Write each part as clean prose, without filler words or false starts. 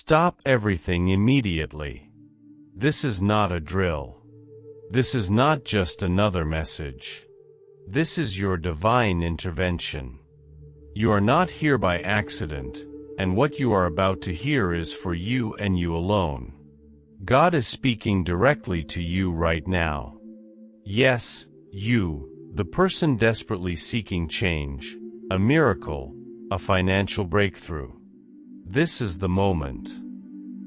Stop everything immediately. This is not a drill. This is not just another message. This is your divine intervention. You are not here by accident, and what you are about to hear is for you and you alone. God is speaking directly to you right now. Yes, you, the person desperately seeking change, a miracle, a financial breakthrough. This is the moment.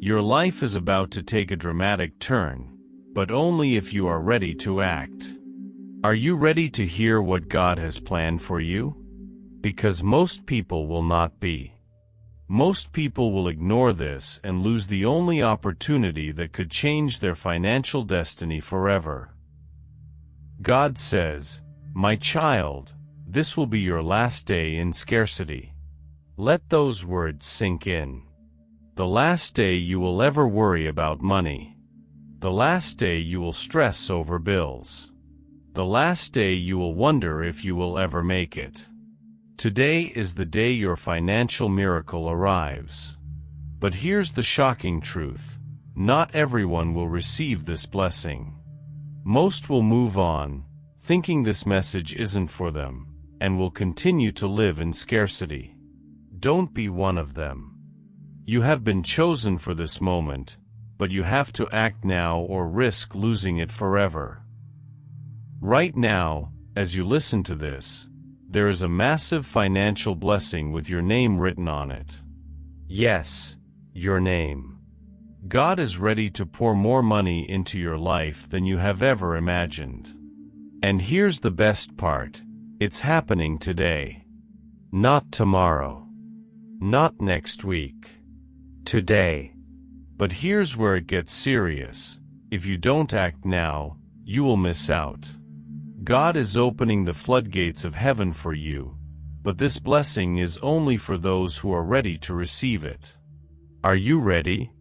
Your life is about to take a dramatic turn, but only if you are ready to act. Are you ready to hear what God has planned for you? Because most people will not be. Most people will ignore this and lose the only opportunity that could change their financial destiny forever. God says, "My child, this will be your last day in scarcity." Let those words sink in. The last day you will ever worry about money. The last day you will stress over bills. The last day you will wonder if you will ever make it. Today is the day your financial miracle arrives. But here's the shocking truth. Not everyone will receive this blessing. Most will move on, thinking this message isn't for them, and will continue to live in scarcity. Don't be one of them. You have been chosen for this moment, but you have to act now or risk losing it forever. Right now, as you listen to this, there is a massive financial blessing with your name written on it. Yes, your name. God is ready to pour more money into your life than you have ever imagined. And here's the best part. It's happening today. Not tomorrow. Not next week. Today. But here's where it gets serious. If you don't act now, you will miss out. God is opening the floodgates of heaven for you, but this blessing is only for those who are ready to receive it. Are you ready?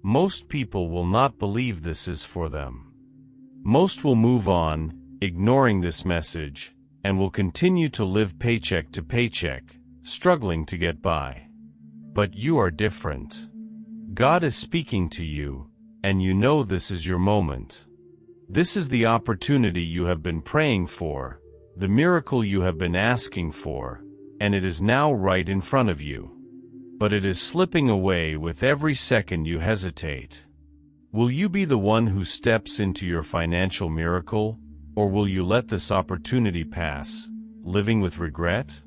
Most people will not believe this is for them. Most will move on, ignoring this message, and will continue to live paycheck to paycheck, struggling to get by. But you are different. God is speaking to you, and you know this is your moment. This is the opportunity you have been praying for, the miracle you have been asking for, and it is now right in front of you. But it is slipping away with every second you hesitate. Will you be the one who steps into your financial miracle, or will you let this opportunity pass, living with regret?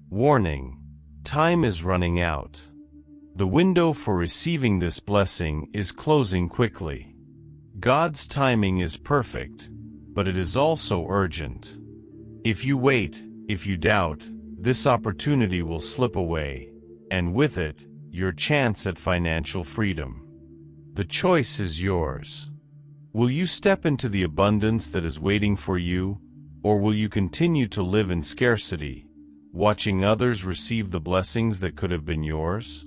Warning: time is running out. The window for receiving this blessing is closing quickly. God's timing is perfect, but it is also urgent. If you wait, if you doubt, this opportunity will slip away, and with it, your chance at financial freedom. The choice is yours. Will you step into the abundance that is waiting for you, or will you continue to live in scarcity, watching others receive the blessings that could have been yours?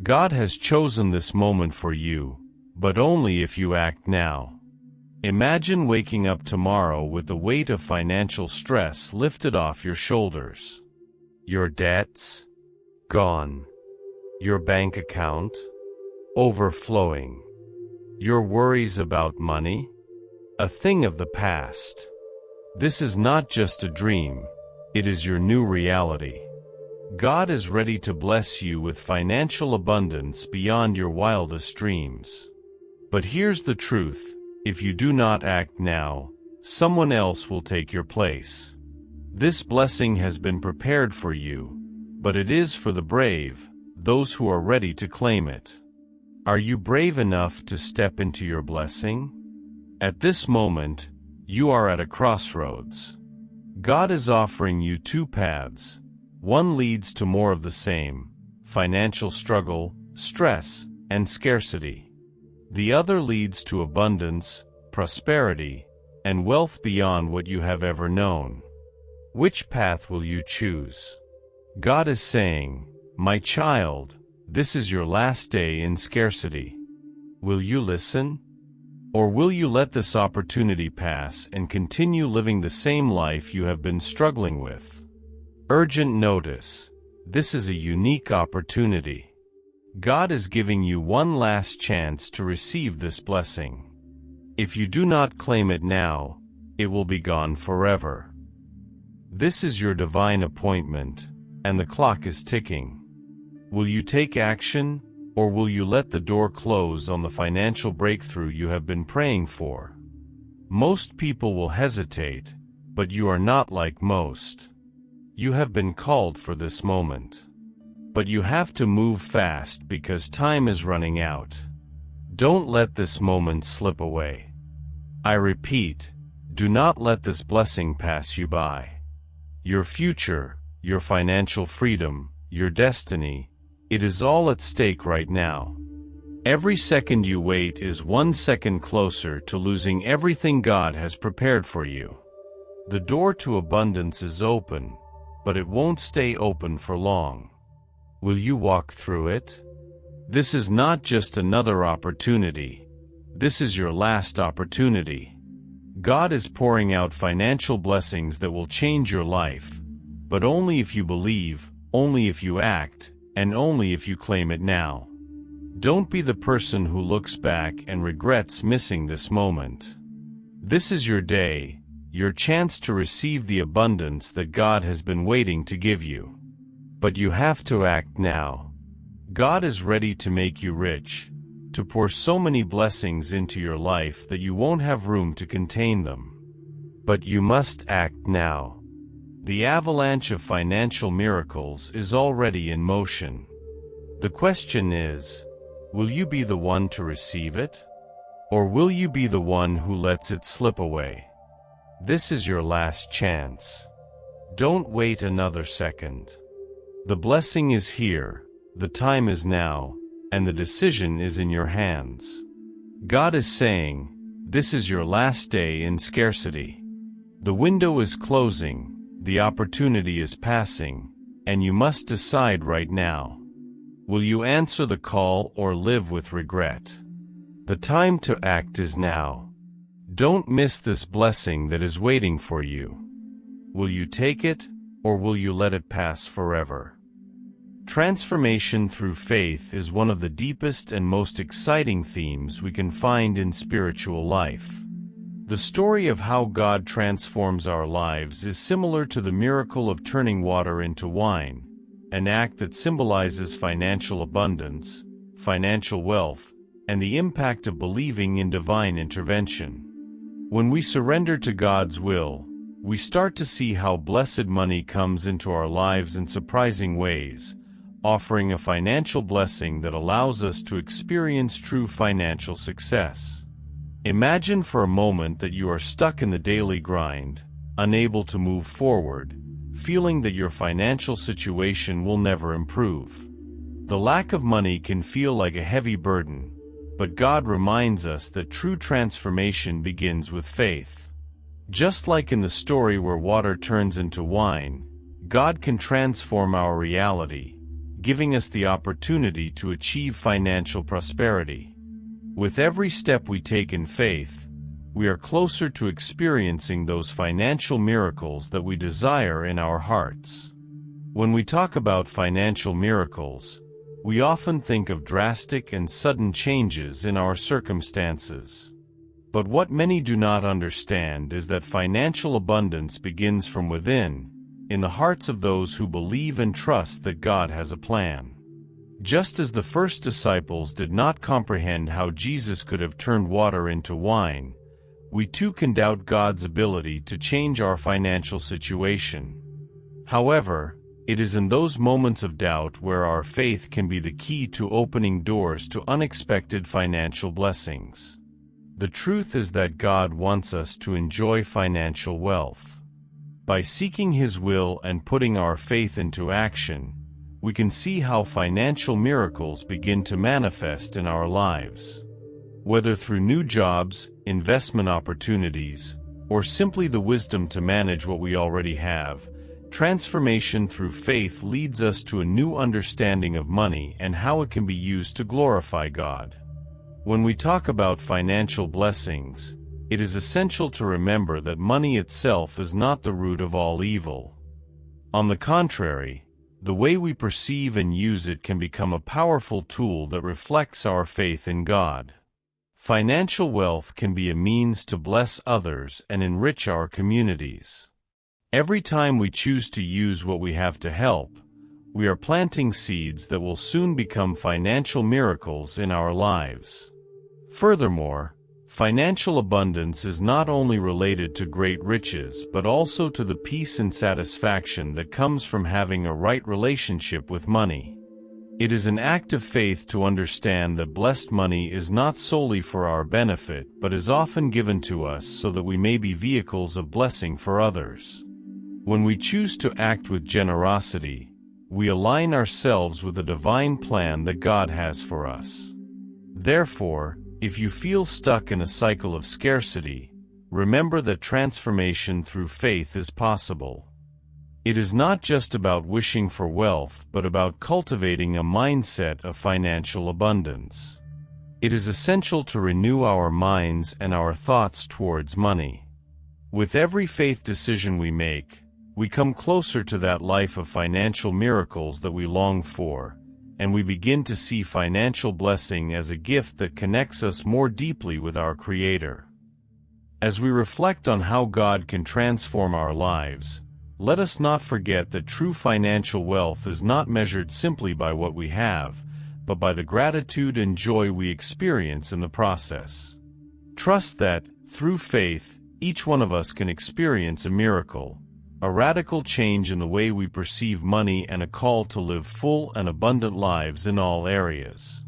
God has chosen this moment for you, but only if you act now. Imagine waking up tomorrow with the weight of financial stress lifted off your shoulders. Your debts? Gone. Your bank account? Overflowing. Your worries about money? A thing of the past. This is not just a dream, it is your new reality. God is ready to bless you with financial abundance beyond your wildest dreams. But here's the truth: if you do not act now, someone else will take your place. This blessing has been prepared for you, but it is for the brave, those who are ready to claim it. Are you brave enough to step into your blessing? At this moment, you are at a crossroads. God is offering you two paths. One leads to more of the same: financial struggle, stress, and scarcity. The other leads to abundance, prosperity, and wealth beyond what you have ever known. Which path will you choose? God is saying, "My child, this is your last day in scarcity." Will you listen? Or will you let this opportunity pass and continue living the same life you have been struggling with? Urgent notice: this is a unique opportunity. God is giving you one last chance to receive this blessing. If you do not claim it now, it will be gone forever. This is your divine appointment, and the clock is ticking. Will you take action, or will you let the door close on the financial breakthrough you have been praying for? Most people will hesitate, but you are not like most. You have been called for this moment. But you have to move fast because time is running out. Don't let this moment slip away. I repeat, do not let this blessing pass you by. Your future, your financial freedom, your destiny, it is all at stake right now. Every second you wait is 1 second closer to losing everything God has prepared for you. The door to abundance is open, but it won't stay open for long. Will you walk through it? This is not just another opportunity. This is your last opportunity. God is pouring out financial blessings that will change your life, but only if you believe, only if you act, and only if you claim it now. Don't be the person who looks back and regrets missing this moment. This is your day, your chance to receive the abundance that God has been waiting to give you. But you have to act now. God is ready to make you rich, to pour so many blessings into your life that you won't have room to contain them. But you must act now. The avalanche of financial miracles is already in motion. The question is, will you be the one to receive it? Or will you be the one who lets it slip away? This is your last chance. Don't wait another second. The blessing is here, the time is now, and the decision is in your hands. God is saying, this is your last day in scarcity. The window is closing, the opportunity is passing, and you must decide right now. Will you answer the call or live with regret? The time to act is now. Don't miss this blessing that is waiting for you. Will you take it, or will you let it pass forever? Transformation through faith is one of the deepest and most exciting themes we can find in spiritual life. The story of how God transforms our lives is similar to the miracle of turning water into wine, an act that symbolizes financial abundance, financial wealth, and the impact of believing in divine intervention. When we surrender to God's will, we start to see how blessed money comes into our lives in surprising ways, offering a financial blessing that allows us to experience true financial success. Imagine for a moment that you are stuck in the daily grind, unable to move forward, feeling that your financial situation will never improve. The lack of money can feel like a heavy burden, but God reminds us that true transformation begins with faith. Just like in the story where water turns into wine, God can transform our reality, giving us the opportunity to achieve financial prosperity. With every step we take in faith, we are closer to experiencing those financial miracles that we desire in our hearts. When we talk about financial miracles, we often think of drastic and sudden changes in our circumstances. But what many do not understand is that financial abundance begins from within, in the hearts of those who believe and trust that God has a plan. Just as the first disciples did not comprehend how Jesus could have turned water into wine, we too can doubt God's ability to change our financial situation. However, it is in those moments of doubt where our faith can be the key to opening doors to unexpected financial blessings. The truth is that God wants us to enjoy financial wealth. By seeking His will and putting our faith into action, we can see how financial miracles begin to manifest in our lives. Whether through new jobs, investment opportunities, or simply the wisdom to manage what we already have, transformation through faith leads us to a new understanding of money and how it can be used to glorify God. When we talk about financial blessings, it is essential to remember that money itself is not the root of all evil. On the contrary, The way we perceive and use it can become a powerful tool that reflects our faith in God. Financial wealth can be a means to bless others and enrich our communities. Every time we choose to use what we have to help, we are planting seeds that will soon become financial miracles in our lives. Furthermore, financial abundance is not only related to great riches but also to the peace and satisfaction that comes from having a right relationship with money. It is an act of faith to understand that blessed money is not solely for our benefit but is often given to us so that we may be vehicles of blessing for others. When we choose to act with generosity, we align ourselves with the divine plan that God has for us. Therefore, if you feel stuck in a cycle of scarcity, remember that transformation through faith is possible. It is not just about wishing for wealth but about cultivating a mindset of financial abundance. It is essential to renew our minds and our thoughts towards money. With every faith decision we make, we come closer to that life of financial miracles that we long for, and we begin to see financial blessing as a gift that connects us more deeply with our Creator. As we reflect on how God can transform our lives, let us not forget that true financial wealth is not measured simply by what we have, but by the gratitude and joy we experience in the process. Trust that, through faith, each one of us can experience a miracle, a radical change in the way we perceive money and a call to live full and abundant lives in all areas.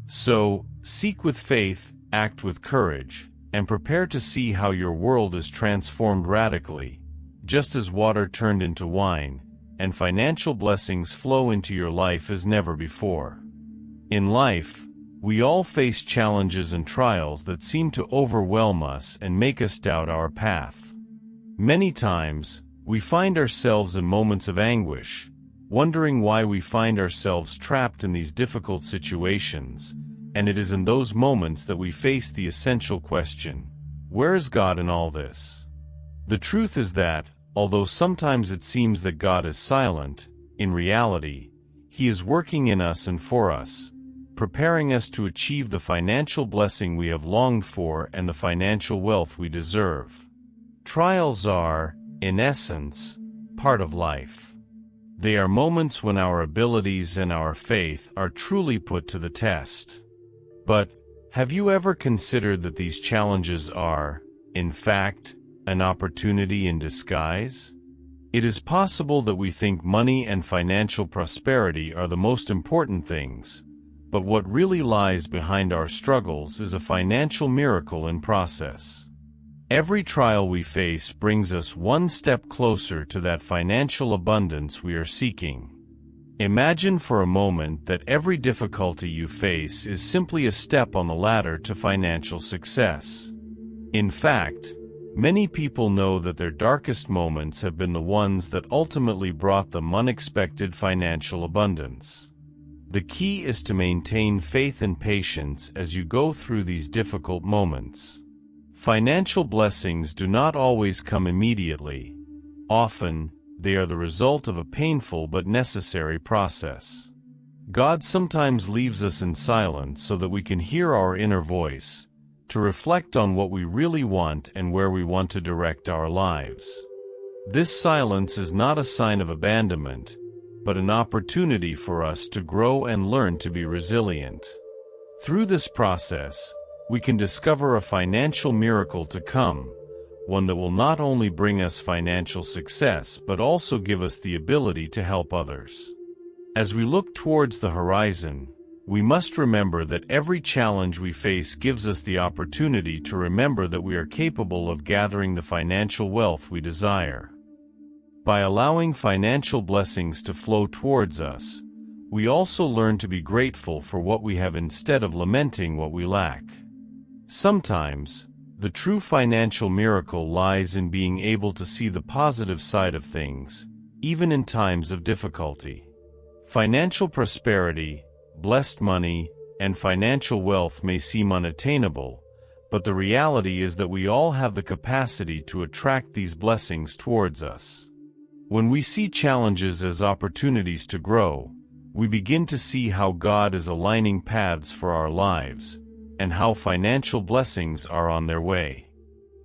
So, seek with faith, act with courage, and prepare to see how your world is transformed radically, just as water turned into wine, and financial blessings flow into your life as never before. In life, we all face challenges and trials that seem to overwhelm us and make us doubt our path. Many times, we find ourselves in moments of anguish, wondering why we find ourselves trapped in these difficult situations, and it is in those moments that we face the essential question: where is God in all this? The truth is that, although sometimes it seems that God is silent, in reality, He is working in us and for us, preparing us to achieve the financial blessing we have longed for and the financial wealth we deserve. Trials are, in essence, part of life. They are moments when our abilities and our faith are truly put to the test. But, have you ever considered that these challenges are, in fact, an opportunity in disguise? It is possible that we think money and financial prosperity are the most important things, but what really lies behind our struggles is a financial miracle in process. Every trial we face brings us one step closer to that financial abundance we are seeking. Imagine for a moment that every difficulty you face is simply a step on the ladder to financial success. In fact, many people know that their darkest moments have been the ones that ultimately brought them unexpected financial abundance. The key is to maintain faith and patience as you go through these difficult moments. Financial blessings do not always come immediately. Often, they are the result of a painful but necessary process. God sometimes leaves us in silence so that we can hear our inner voice, to reflect on what we really want and where we want to direct our lives. This silence is not a sign of abandonment, but an opportunity for us to grow and learn to be resilient. Through this process, we can discover a financial miracle to come, one that will not only bring us financial success but also give us the ability to help others. As we look towards the horizon, we must remember that every challenge we face gives us the opportunity to remember that we are capable of gathering the financial wealth we desire. By allowing financial blessings to flow towards us, we also learn to be grateful for what we have instead of lamenting what we lack. Sometimes, the true financial miracle lies in being able to see the positive side of things, even in times of difficulty. Financial prosperity, blessed money, and financial wealth may seem unattainable, but the reality is that we all have the capacity to attract these blessings towards us. When we see challenges as opportunities to grow, we begin to see how God is aligning paths for our lives, and how financial blessings are on their way.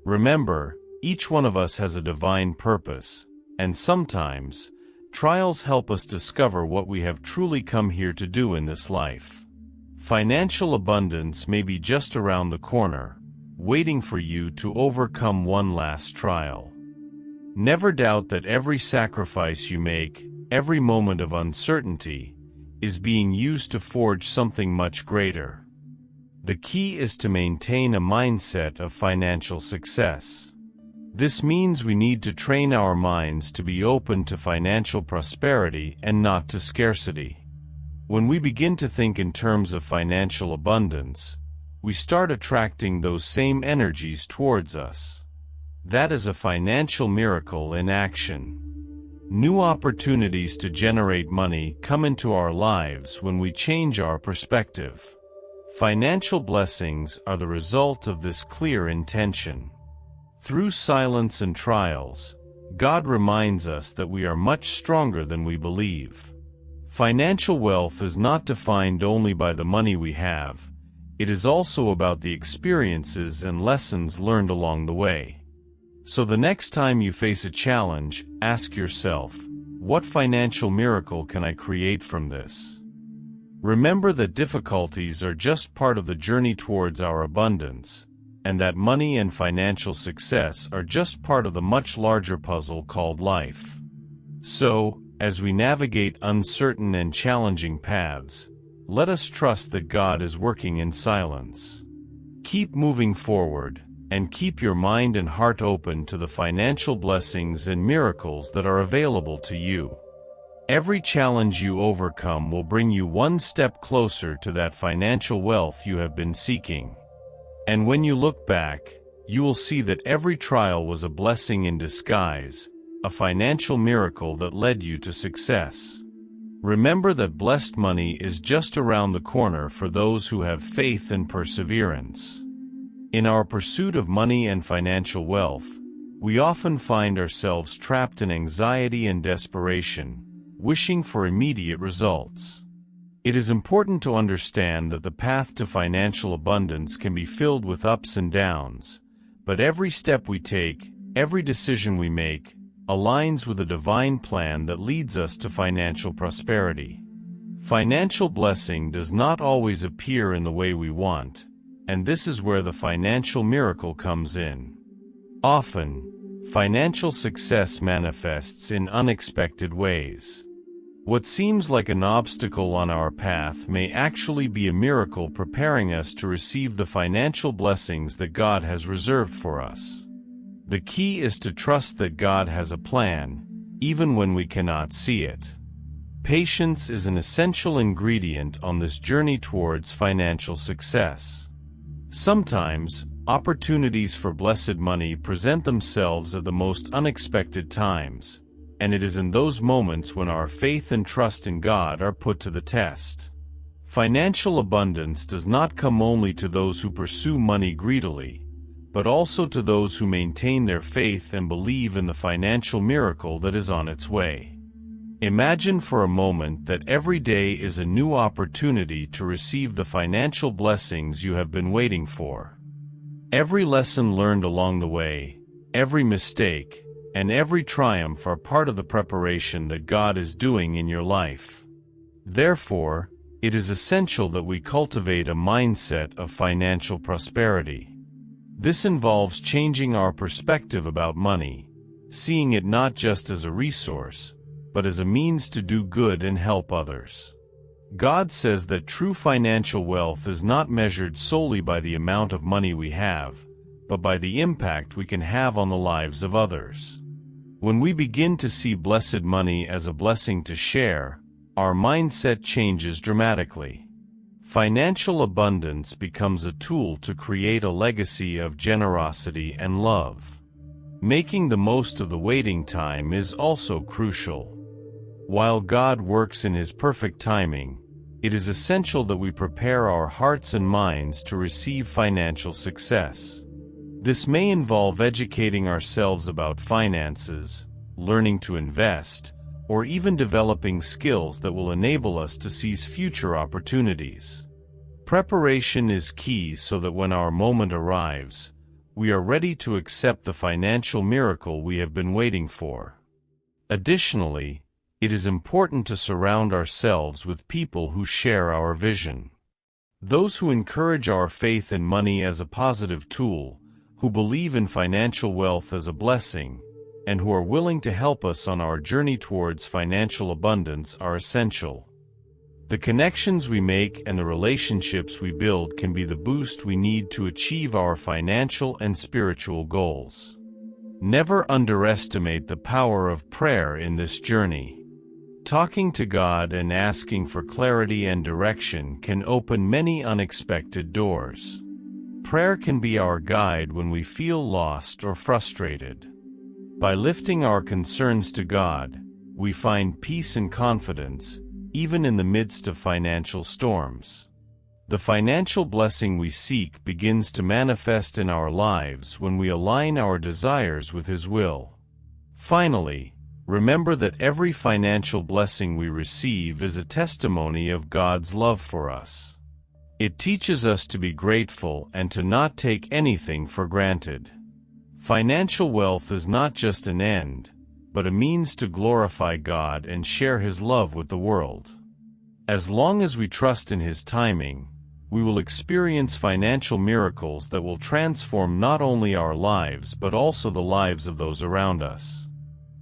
Remember, each one of us has a divine purpose, and sometimes, trials help us discover what we have truly come here to do in this life. Financial abundance may be just around the corner, waiting for you to overcome one last trial. Never doubt that every sacrifice you make, every moment of uncertainty, is being used to forge something much greater. The key is to maintain a mindset of financial success. This means we need to train our minds to be open to financial prosperity and not to scarcity. When we begin to think in terms of financial abundance, we start attracting those same energies towards us. That is a financial miracle in action. New opportunities to generate money come into our lives when we change our perspective. Financial blessings are the result of this clear intention. Through silence and trials, God reminds us that we are much stronger than we believe. Financial wealth is not defined only by the money we have. It is also about the experiences and lessons learned along the way. So the next time you face a challenge, ask yourself, what financial miracle can I create from this? Remember that difficulties are just part of the journey towards our abundance, and that money and financial success are just part of the much larger puzzle called life. So, as we navigate uncertain and challenging paths, let us trust that God is working in silence. Keep moving forward, and keep your mind and heart open to the financial blessings and miracles that are available to you. Every challenge you overcome will bring you one step closer to that financial wealth you have been seeking. And when you look back, you will see that every trial was a blessing in disguise, a financial miracle that led you to success. Remember that blessed money is just around the corner for those who have faith and perseverance. In our pursuit of money and financial wealth, we often find ourselves trapped in anxiety and desperation, wishing for immediate results. It is important to understand that the path to financial abundance can be filled with ups and downs, but every step we take, every decision we make, aligns with a divine plan that leads us to financial prosperity. Financial blessing does not always appear in the way we want, and this is where the financial miracle comes in. Often, financial success manifests in unexpected ways. What seems like an obstacle on our path may actually be a miracle preparing us to receive the financial blessings that God has reserved for us. The key is to trust that God has a plan, even when we cannot see it. Patience is an essential ingredient on this journey towards financial success. Sometimes, opportunities for blessed money present themselves at the most unexpected times, and it is in those moments when our faith and trust in God are put to the test. Financial abundance does not come only to those who pursue money greedily, but also to those who maintain their faith and believe in the financial miracle that is on its way. Imagine for a moment that every day is a new opportunity to receive the financial blessings you have been waiting for. Every lesson learned along the way, every mistake, and every triumph are part of the preparation that God is doing in your life. Therefore, it is essential that we cultivate a mindset of financial prosperity. This involves changing our perspective about money, seeing it not just as a resource, but as a means to do good and help others. God says that true financial wealth is not measured solely by the amount of money we have, but by the impact we can have on the lives of others. When we begin to see blessed money as a blessing to share, our mindset changes dramatically. Financial abundance becomes a tool to create a legacy of generosity and love. Making the most of the waiting time is also crucial. While God works in His perfect timing, it is essential that we prepare our hearts and minds to receive financial success. This may involve educating ourselves about finances, learning to invest, or even developing skills that will enable us to seize future opportunities. Preparation is key so that when our moment arrives, we are ready to accept the financial miracle we have been waiting for. Additionally, it is important to surround ourselves with people who share our vision. Those who encourage our faith in money as a positive tool, who believe in financial wealth as a blessing, and who are willing to help us on our journey towards financial abundance are essential. The connections we make and the relationships we build can be the boost we need to achieve our financial and spiritual goals. Never underestimate the power of prayer in this journey. Talking to God and asking for clarity and direction can open many unexpected doors. Prayer can be our guide when we feel lost or frustrated. By lifting our concerns to God, we find peace and confidence, even in the midst of financial storms. The financial blessing we seek begins to manifest in our lives when we align our desires with His will. Finally, remember that every financial blessing we receive is a testimony of God's love for us. It teaches us to be grateful and to not take anything for granted. Financial wealth is not just an end, but a means to glorify God and share His love with the world. As long as we trust in His timing, we will experience financial miracles that will transform not only our lives but also the lives of those around us.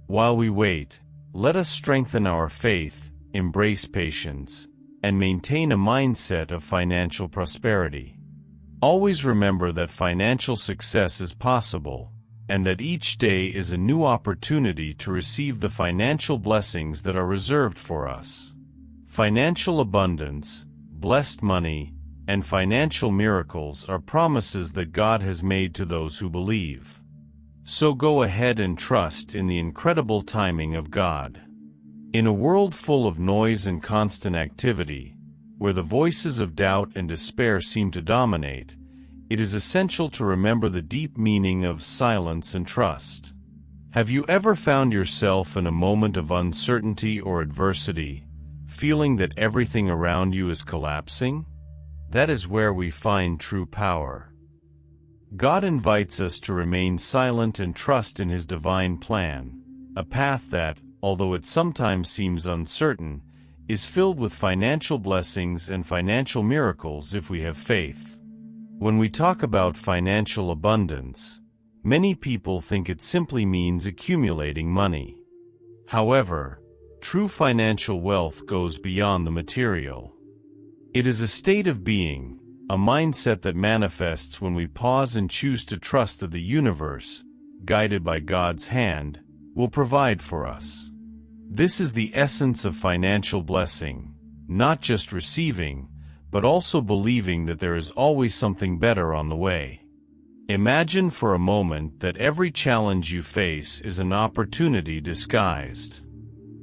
While we wait, let us strengthen our faith, embrace patience, and maintain a mindset of financial prosperity. Always remember that financial success is possible, and that each day is a new opportunity to receive the financial blessings that are reserved for us. Financial abundance, blessed money, and financial miracles are promises that God has made to those who believe. So go ahead and trust in the incredible timing of God. In a world full of noise and constant activity, where the voices of doubt and despair seem to dominate, it is essential to remember the deep meaning of silence and trust. Have you ever found yourself in a moment of uncertainty or adversity, feeling that everything around you is collapsing? That is where we find true power. God invites us to remain silent and trust in His divine plan, a path that, although it sometimes seems uncertain, is filled with financial blessings and financial miracles if we have faith. When we talk about financial abundance, many people think it simply means accumulating money. However, true financial wealth goes beyond the material. It is a state of being, a mindset that manifests when we pause and choose to trust that the universe, guided by God's hand, will provide for us. This is the essence of financial blessing, not just receiving, but also believing that there is always something better on the way. Imagine for a moment that every challenge you face is an opportunity disguised.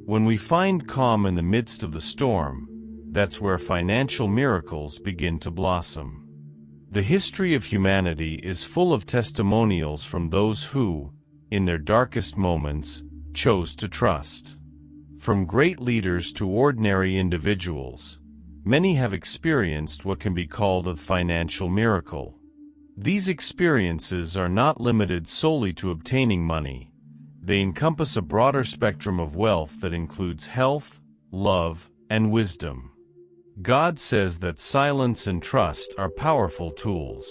When we find calm in the midst of the storm, that's where financial miracles begin to blossom. The history of humanity is full of testimonials from those who, in their darkest moments, chose to trust. From great leaders to ordinary individuals, many have experienced what can be called a financial miracle. These experiences are not limited solely to obtaining money. They encompass a broader spectrum of wealth that includes health, love, and wisdom. God says that silence and trust are powerful tools.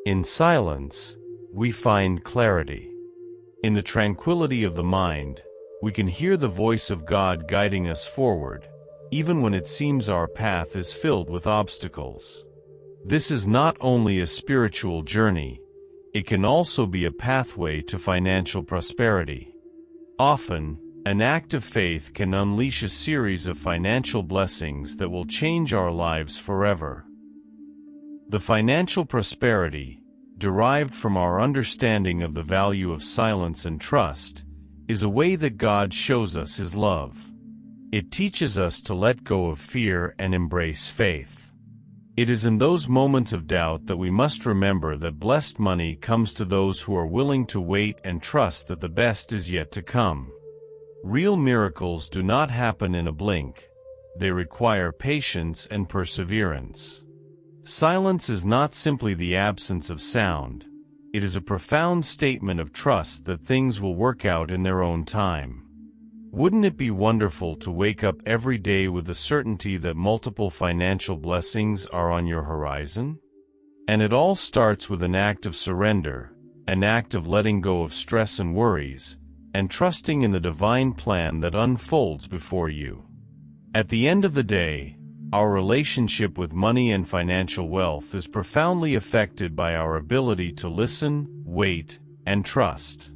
In silence, we find clarity. In the tranquility of the mind, we can hear the voice of God guiding us forward, even when it seems our path is filled with obstacles. This is not only a spiritual journey, it can also be a pathway to financial prosperity. Often, an act of faith can unleash a series of financial blessings that will change our lives forever. The financial prosperity, derived from our understanding of the value of silence and trust, is a way that God shows us His love. It teaches us to let go of fear and embrace faith. It is in those moments of doubt that we must remember that blessed money comes to those who are willing to wait and trust that the best is yet to come. Real miracles do not happen in a blink. They require patience and perseverance. Silence is not simply the absence of sound. It is a profound statement of trust that things will work out in their own time. Wouldn't it be wonderful to wake up every day with the certainty that multiple financial blessings are on your horizon? And it all starts with an act of surrender, an act of letting go of stress and worries, and trusting in the divine plan that unfolds before you. At the end of the day, our relationship with money and financial wealth is profoundly affected by our ability to listen, wait, and trust.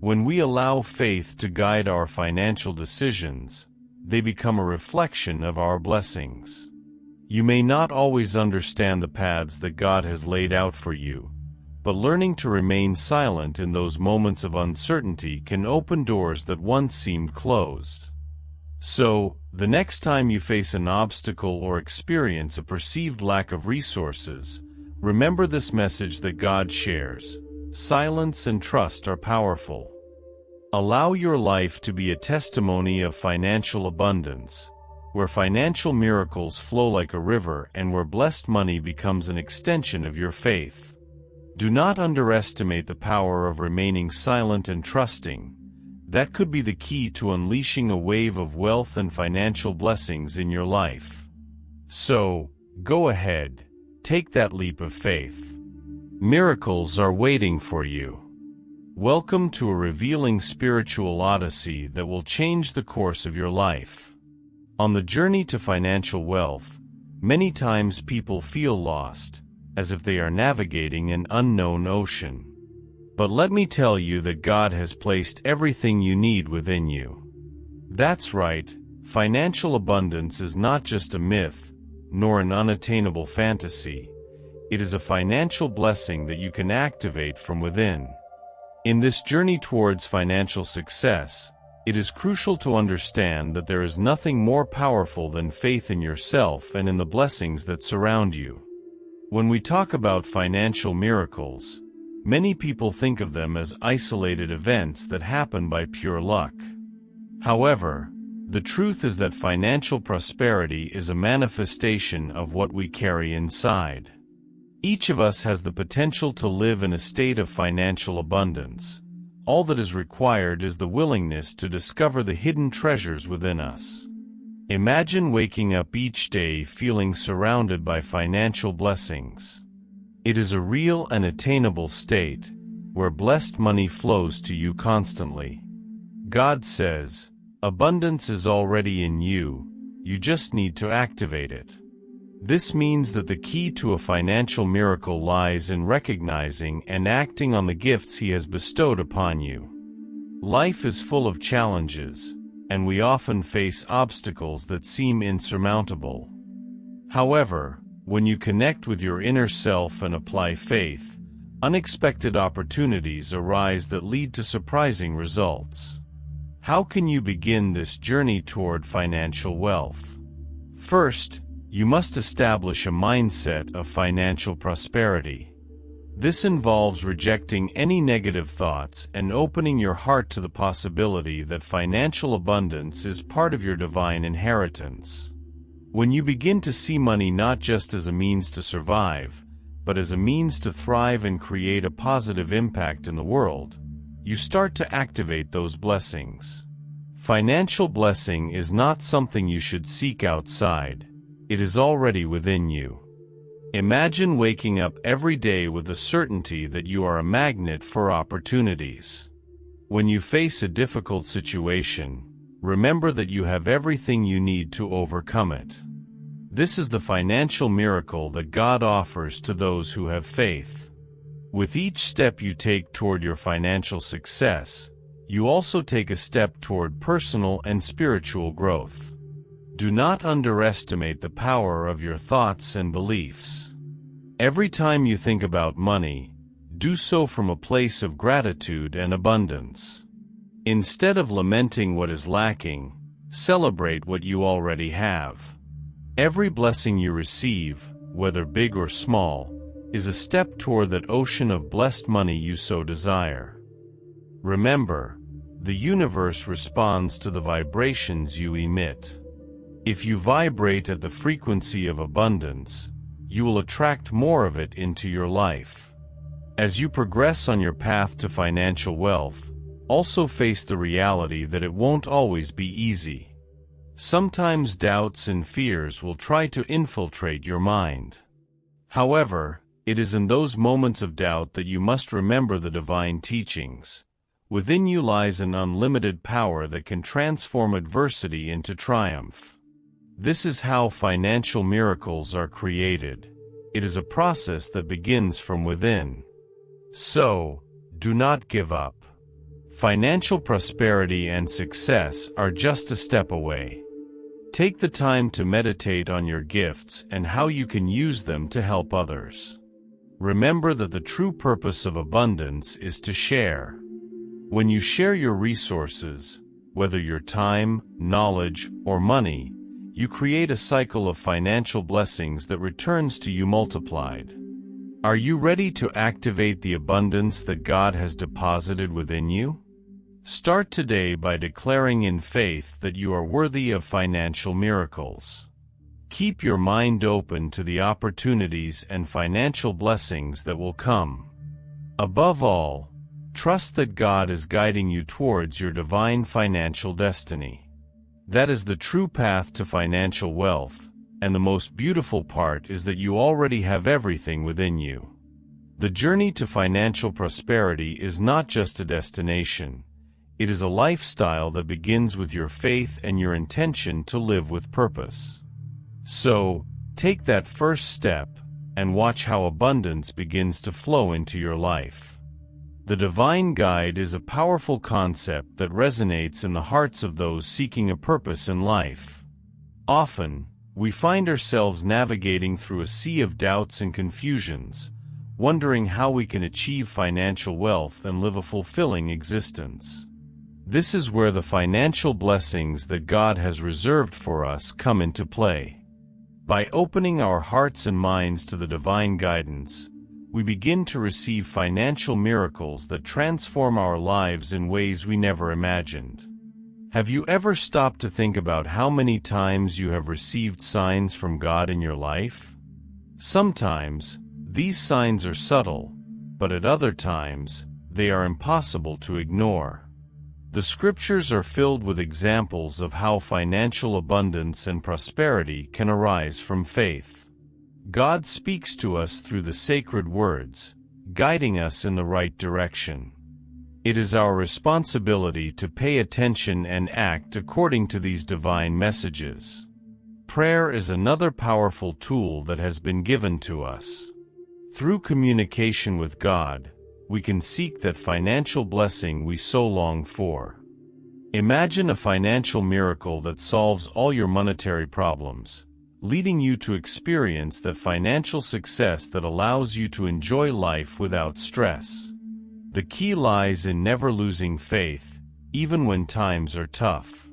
When we allow faith to guide our financial decisions, they become a reflection of our blessings. You may not always understand the paths that God has laid out for you, but learning to remain silent in those moments of uncertainty can open doors that once seemed closed. So, the next time you face an obstacle or experience a perceived lack of resources, remember this message that God shares: silence and trust are powerful. Allow your life to be a testimony of financial abundance, where financial miracles flow like a river and where blessed money becomes an extension of your faith. Do not underestimate the power of remaining silent and trusting. That could be the key to unleashing a wave of wealth and financial blessings in your life. So, go ahead, take that leap of faith. Miracles are waiting for you. Welcome to a revealing spiritual odyssey that will change the course of your life. On the journey to financial wealth, many times people feel lost, as if they are navigating an unknown ocean. But let me tell you that God has placed everything you need within you. That's right, financial abundance is not just a myth, nor an unattainable fantasy. It is a financial blessing that you can activate from within. In this journey towards financial success, it is crucial to understand that there is nothing more powerful than faith in yourself and in the blessings that surround you. When we talk about financial miracles, many people think of them as isolated events that happen by pure luck. However, the truth is that financial prosperity is a manifestation of what we carry inside. Each of us has the potential to live in a state of financial abundance. All that is required is the willingness to discover the hidden treasures within us. Imagine waking up each day feeling surrounded by financial blessings. It is a real and attainable state, where blessed money flows to you constantly. God says, abundance is already in you, you just need to activate it. This means that the key to a financial miracle lies in recognizing and acting on the gifts He has bestowed upon you. Life is full of challenges, and we often face obstacles that seem insurmountable. However, when you connect with your inner self and apply faith, unexpected opportunities arise that lead to surprising results. How can you begin this journey toward financial wealth? First, you must establish a mindset of financial prosperity. This involves rejecting any negative thoughts and opening your heart to the possibility that financial abundance is part of your divine inheritance. When you begin to see money not just as a means to survive, but as a means to thrive and create a positive impact in the world, you start to activate those blessings. Financial blessing is not something you should seek outside. It is already within you. Imagine waking up every day with the certainty that you are a magnet for opportunities. When you face a difficult situation, remember that you have everything you need to overcome it. This is the financial miracle that God offers to those who have faith. With each step you take toward your financial success, you also take a step toward personal and spiritual growth. Do not underestimate the power of your thoughts and beliefs. Every time you think about money, do so from a place of gratitude and abundance. Instead of lamenting what is lacking, celebrate what you already have. Every blessing you receive, whether big or small, is a step toward that ocean of blessed money you so desire. Remember, The universe responds to the vibrations you emit. If you vibrate at the frequency of abundance, you will attract more of it into your life. As you progress on your path to financial wealth, also face the reality that it won't always be easy. Sometimes doubts and fears will try to infiltrate your mind. However, it is in those moments of doubt that you must remember the divine teachings. Within you lies an unlimited power that can transform adversity into triumph. This is how financial miracles are created. It is a process that begins from within. So, do not give up. Financial prosperity and success are just a step away. Take the time to meditate on your gifts and how you can use them to help others. Remember that the true purpose of abundance is to share. When you share your resources, whether your time, knowledge, or money, you create a cycle of financial blessings that returns to you multiplied. Are you ready to activate the abundance that God has deposited within you? Start today by declaring in faith that you are worthy of financial miracles. Keep your mind open to the opportunities and financial blessings that will come. Above all, trust that God is guiding you towards your divine financial destiny. That is the true path to financial wealth, and the most beautiful part is that you already have everything within you. The journey to financial prosperity is not just a destination. It is a lifestyle that begins with your faith and your intention to live with purpose. So, take that first step, and watch how abundance begins to flow into your life. The divine guide is a powerful concept that resonates in the hearts of those seeking a purpose in life. Often, we find ourselves navigating through a sea of doubts and confusions, wondering how we can achieve financial wealth and live a fulfilling existence. This is where the financial blessings that God has reserved for us come into play. By opening our hearts and minds to the divine guidance, we begin to receive financial miracles that transform our lives in ways we never imagined. Have you ever stopped to think about how many times you have received signs from God in your life? Sometimes, these signs are subtle, but at other times, they are impossible to ignore. The scriptures are filled with examples of how financial abundance and prosperity can arise from faith. God speaks to us through the sacred words, guiding us in the right direction. It is our responsibility to pay attention and act according to these divine messages. Prayer is another powerful tool that has been given to us. Through communication with God, we can seek that financial blessing we so long for. Imagine a financial miracle that solves all your monetary problems, leading you to experience that financial success that allows you to enjoy life without stress. The key lies in never losing faith, even when times are tough.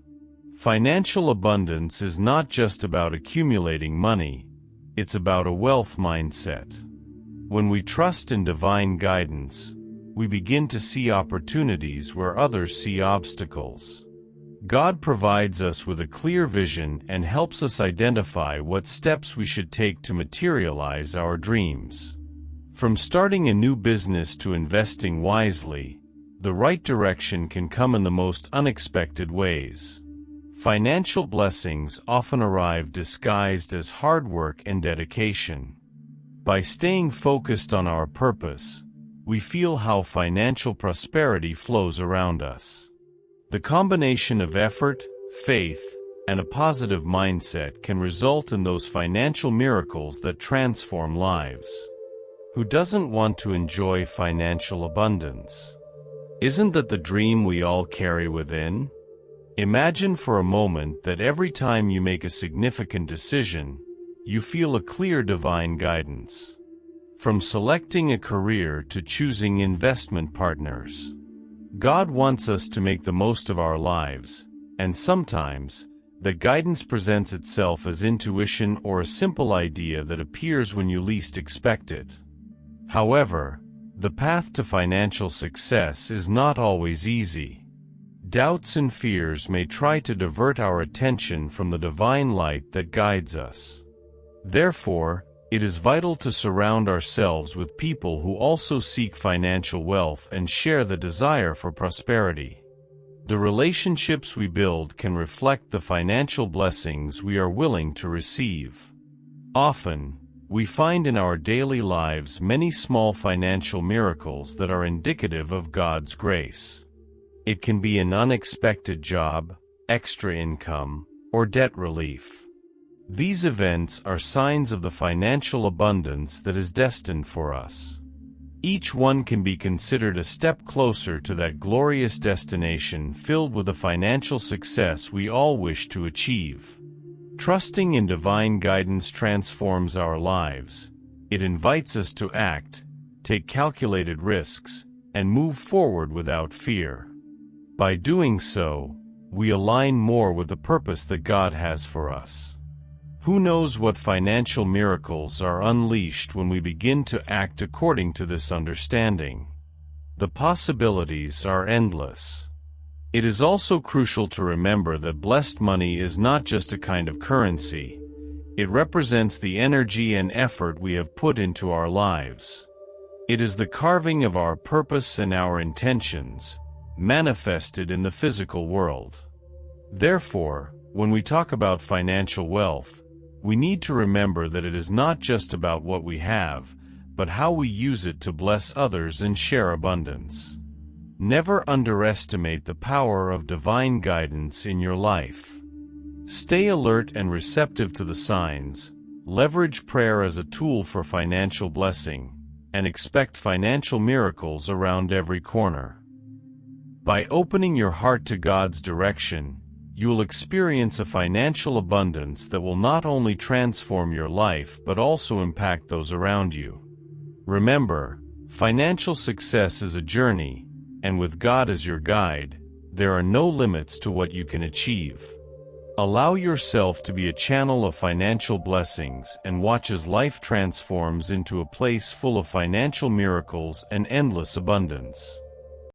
Financial abundance is not just about accumulating money, it's about a wealth mindset. When we trust in divine guidance, we begin to see opportunities where others see obstacles. God provides us with a clear vision and helps us identify what steps we should take to materialize our dreams. From starting a new business to investing wisely, the right direction can come in the most unexpected ways. Financial blessings often arrive disguised as hard work and dedication. By staying focused on our purpose, we feel how financial prosperity flows around us. The combination of effort, faith, and a positive mindset can result in those financial miracles that transform lives. Who doesn't want to enjoy financial abundance? Isn't that the dream we all carry within? Imagine for a moment that every time you make a significant decision, you feel a clear divine guidance. From selecting a career to choosing investment partners. God wants us to make the most of our lives, and sometimes, the guidance presents itself as intuition or a simple idea that appears when you least expect it. However, the path to financial success is not always easy. Doubts and fears may try to divert our attention from the divine light that guides us. Therefore, it is vital to surround ourselves with people who also seek financial wealth and share the desire for prosperity. The relationships we build can reflect the financial blessings we are willing to receive. Often, we find in our daily lives many small financial miracles that are indicative of God's grace. It can be an unexpected job, extra income, or debt relief. These events are signs of the financial abundance that is destined for us. Each one can be considered a step closer to that glorious destination filled with the financial success we all wish to achieve. Trusting in divine guidance transforms our lives. It invites us to act, take calculated risks, and move forward without fear. By doing so, we align more with the purpose that God has for us. Who knows what financial miracles are unleashed when we begin to act according to this understanding? The possibilities are endless. It is also crucial to remember that blessed money is not just a kind of currency. It represents the energy and effort we have put into our lives. It is the carving of our purpose and our intentions, manifested in the physical world. Therefore, when we talk about financial wealth, we need to remember that it is not just about what we have, but how we use it to bless others and share abundance. Never underestimate the power of divine guidance in your life. Stay alert and receptive to the signs, leverage prayer as a tool for financial blessing, and expect financial miracles around every corner. By opening your heart to God's direction, you will experience a financial abundance that will not only transform your life but also impact those around you. Remember, financial success is a journey, and with God as your guide, there are no limits to what you can achieve. Allow yourself to be a channel of financial blessings and watch as life transforms into a place full of financial miracles and endless abundance.